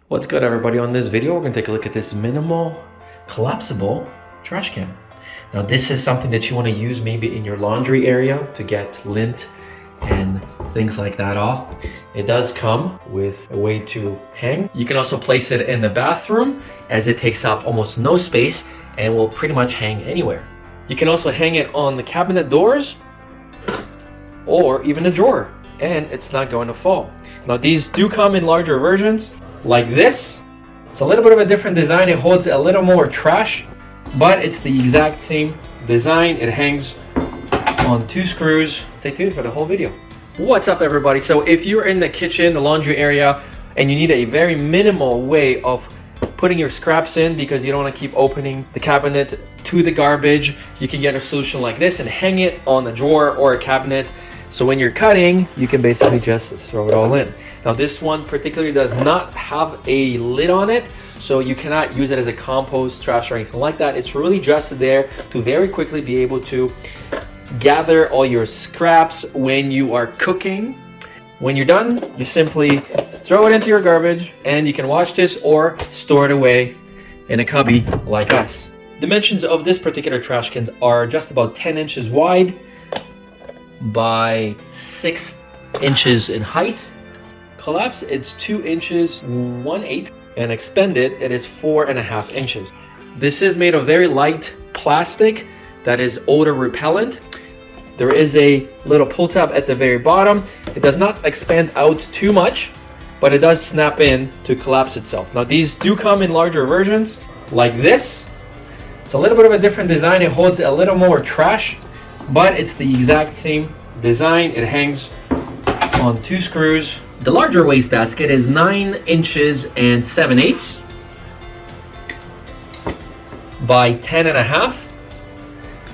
What's good, everybody? On this video, we're going to take a look at this minimal collapsible trash can. Now, this is something that you want to use maybe in your laundry area to get lint and things like that off. It does come with a way to hang. You can also place it in the bathroom as it takes up almost no space and will pretty much hang anywhere. You can also hang it on the cabinet doors or even a drawer, and it's not going to fall. Now, these do come in larger versions like this. It's a little bit of a different design. It holds a little more trash, but it's the exact same design. It hangs on 2 screws. Stay tuned for the whole video. What's up, everybody? So if you're in the kitchen, the laundry area, and you need a very minimal way of putting your scraps in because you don't want to keep opening the cabinet to the garbage, you can get a solution like this and hang it on a drawer or a cabinet. So when you're cutting, you can basically just throw it all in. Now, this one particularly does not have a lid on it, so you cannot use it as a compost trash or anything like that. It's really just there to very quickly be able to gather all your scraps when you are cooking. When you're done, you simply throw it into your garbage, and you can wash this or store it away in a cubby like us. Dimensions of this particular trash cans are just about 10 inches wide by 6 inches in height. Collapse, it's 2 inches 1/8, and expanded, it is 4.5 inches. This is made of very light plastic that is odor repellent. There is a little pull tab at the very bottom. It does not expand out too much, but it does snap in to collapse itself. Now, these do come in larger versions like this. It's a little bit of a different design. It holds a little more trash, but it's the exact same design. It hangs on 2 screws. The larger wastebasket is 9 inches and 7/8 by 10.5,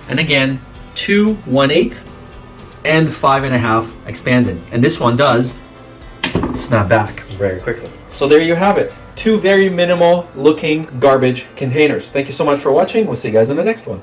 and again 2 1/8 and 5.5 expanded, and this one does snap back very quickly. So there you have it, 2 very minimal looking garbage containers. Thank you so much for watching. We'll see you guys in the next one.